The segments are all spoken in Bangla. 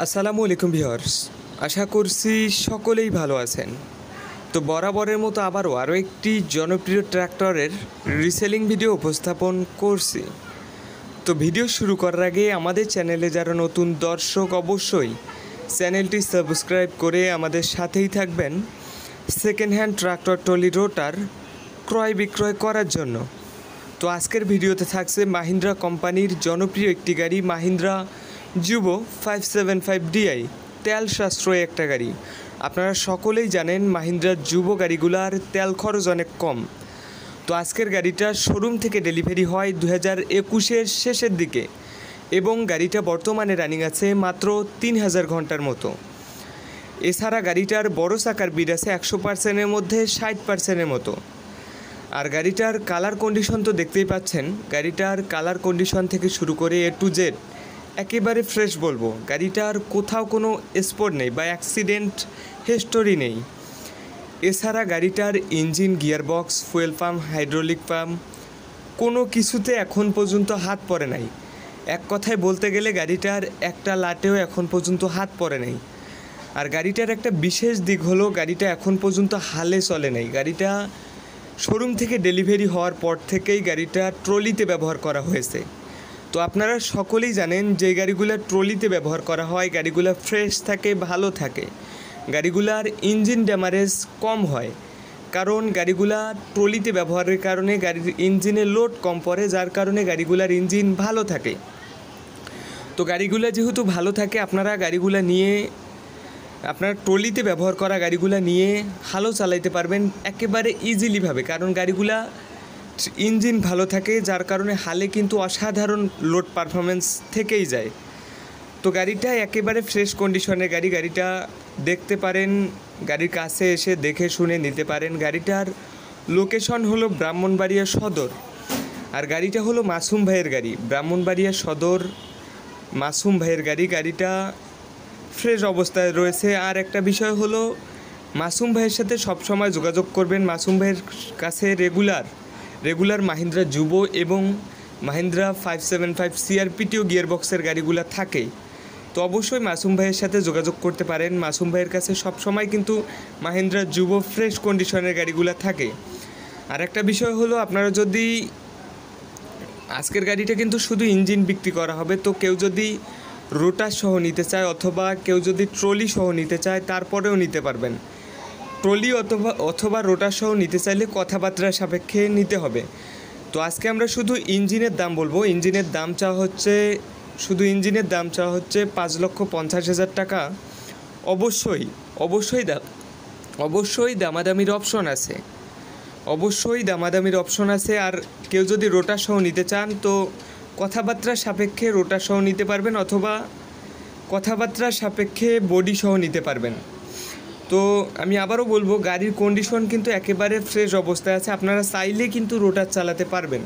আসসালামু আলাইকুম ভিউয়ার্স, আশা করছি সকলেই ভালো আছেন। তো বরাবরের মতো আরও একটি জনপ্রিয় ট্র্যাক্টরের রিসেলিং ভিডিও উপস্থাপন করছি। তো ভিডিও শুরু করার আগে আমাদের চ্যানেলে যারা নতুন দর্শক অবশ্যই চ্যানেলটি সাবস্ক্রাইব করে আমাদের সাথেই থাকবেন সেকেন্ড হ্যান্ড ট্রাক্টর ট্রলি রোটার ক্রয় বিক্রয় করার জন্য। তো আজকের ভিডিওতে থাকছে মাহিন্দ্রা কোম্পানির জনপ্রিয় একটি গাড়ি মাহিন্দ্রা জুবো 575DI, তেল সাশ্রয়ী একটা গাড়ি। আপনারা সকলেই জানেন মাহিন্দ্রা জুবো গাড়িগুলার তেল খরচ অনেক কম। তো আজকের গাড়িটা শোরুম থেকে ডেলিভারি হয় 2021-এর শেষের দিকে এবং গাড়িটা বর্তমানে রানিং আছে মাত্র 3000 ঘন্টার মতো। এছাড়া গাড়িটার বড় চাকার বিড আছে 100%-এর মধ্যে 60%-এর মতো। আর গাড়িটার কালার কন্ডিশন তো দেখতেই পাচ্ছেন, গাড়িটার কালার কন্ডিশন থেকে শুরু করে A to Z একেবারে ফ্রেশ বলবো। গাড়িটার কোথাও কোনো স্পট নেই বা অ্যাক্সিডেন্ট হিস্টোরি নেই। এছাড়া গাড়িটার engine, gearbox, fuel pump, hydraulic pump কোনো কিছুতে এখন পর্যন্ত হাত পড়ে নাই। এক কথায় বলতে গেলে গাড়িটার একটা লাটেও এখন পর্যন্ত হাত পড়ে নাই। আর গাড়িটার একটা বিশেষ দিক হলো গাড়িটা এখন পর্যন্ত হালে চলে নাই। গাড়িটা শোরুম থেকে ডেলিভারি হওয়ার পর থেকেই গাড়িটা ট্রলিতে ব্যবহার করা হয়েছে। তো আপনারা সকলেই জানেন যে গাড়িগুলো ট্রলিতে ব্যবহার করা হয় গাড়িগুলো ফ্রেশ থাকে, ভালো থাকে, গাড়িগুলার ইঞ্জিন ড্যামারেজ কম হয়, কারণ গাড়িগুলা ট্রলিতে ব্যবহারের কারণে গাড়ির ইঞ্জিনে লোড কম পড়ে, যার কারণে গাড়িগুলার ইঞ্জিন ভালো থাকে। তো গাড়িগুলো যেহেতু ভালো থাকে আপনারা গাড়িগুলো নিয়ে আপনার ট্রলিতে ব্যবহার করা গাড়িগুলো নিয়ে হালও চালাইতে পারবেন একেবারে ইজিলিভাবে, কারণ গাড়িগুলা ইঞ্জিন ভালো থাকে, যার কারণে হালে কিন্তু অসাধারণ লোড পারফরমেন্স থেকেই যায়। তো গাড়িটা একেবারে ফ্রেশ কন্ডিশনের গাড়ি। গাড়িটা দেখতে পারেন, গাড়ির কাছে এসে দেখে শুনে নিতে পারেন। গাড়িটার লোকেশন হলো ব্রাহ্মণবাড়িয়া সদর, আর গাড়িটা হলো মাসুম ভাইয়ের গাড়ি। ব্রাহ্মণবাড়িয়া সদর মাসুম ভাইয়ের গাড়ি। গাড়িটা ফ্রেশ অবস্থায় রয়েছে। আর একটা বিষয় হলো মাসুম ভাইয়ের সাথে সবসময় যোগাযোগ করবেন। মাসুম ভাইয়ের কাছে রেগুলার মাহিন্দ্রা জুবো এবং মাহিন্দ্রা 575 CRPTO গিয়ারবক্সের গাড়িগুলো থাকে। তো অবশ্যই মাসুম ভাইয়ের সাথে যোগাযোগ করতে পারেন। মাসুম ভাইয়ের কাছে সবসময় কিন্তু মাহিন্দ্রা জুবো ফ্রেশ কন্ডিশনের গাড়িগুলো থাকে। আর একটা বিষয় হলো আপনারা যদি আজকের গাড়িটা কিন্তু শুধু ইঞ্জিন বিক্রি করা হবে, তো কেউ যদি রোটার সহ নিতে চায় অথবা কেউ যদি ট্রলি সহ নিতে চায় তারপরেও নিতে পারবেন। ট্রলি অথবা রোটার সহ নিতে চাইলে কথাবার্তার সাপেক্ষে নিতে হবে। তো আজকে আমরা শুধু ইঞ্জিনের দাম বলবো। ইঞ্জিনের দাম চাওয়া হচ্ছে 5,50,000 টাকা। অবশ্যই দামাদামির অপশন আছে। আর কেউ যদি রোটার সহ নিতে চান তো কথাবার্তার সাপেক্ষে রোটার সহ নিতে পারবেন অথবা কথাবার্তার সাপেক্ষে বডি সহ নিতে পারবেন। তো আমি আবারও বলবো গাড়ির কন্ডিশন কিন্তু একেবারে ফ্রেশ অবস্থায় আছে। আপনারা চাইলে কিন্তু রোটার চালাতে পারবেন।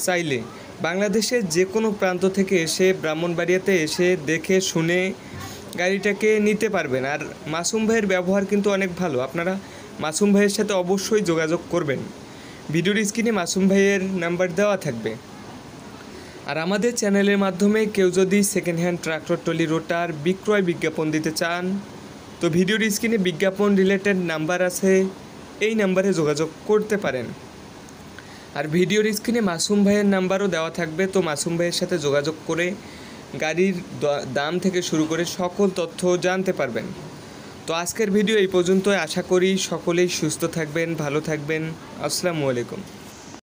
চাইলে বাংলাদেশের যে কোনো প্রান্ত থেকে এসে ব্রাহ্মণবাড়িয়াতে এসে দেখে শুনে গাড়িটাকে নিতে পারবেন। আর মাসুম ভাইয়ের ব্যবহার কিন্তু অনেক ভালো। আপনারা মাসুম ভাইয়ের সাথে অবশ্যই যোগাযোগ করবেন। ভিডিওর স্ক্রিনে মাসুম ভাইয়ের নাম্বার দেওয়া থাকবে। আর আমাদের চ্যানেলের মাধ্যমে কেউ যদি সেকেন্ড হ্যান্ড ট্রাক্টর ট্রলি রোটার বিক্রয় বিজ্ঞাপন দিতে চান তো ভিডিওর স্ক্রিনে বিজ্ঞাপন রিলেটেড নাম্বার আছে, এই নাম্বারে যোগাযোগ করতে পারেন। আর ভিডিওর স্ক্রিনে মাসুম ভাইয়ের নাম্বারও দেওয়া থাকবে। তো মাসুম ভাইয়ের সাথে যোগাযোগ করে গাড়ির দাম থেকে শুরু করে সকল তথ্য জানতে পারবেন। তো আজকের ভিডিও এই পর্যন্ত। আশা করি সকলেই সুস্থ থাকবেন, ভালো থাকবেন। আসসালামু আলাইকুম।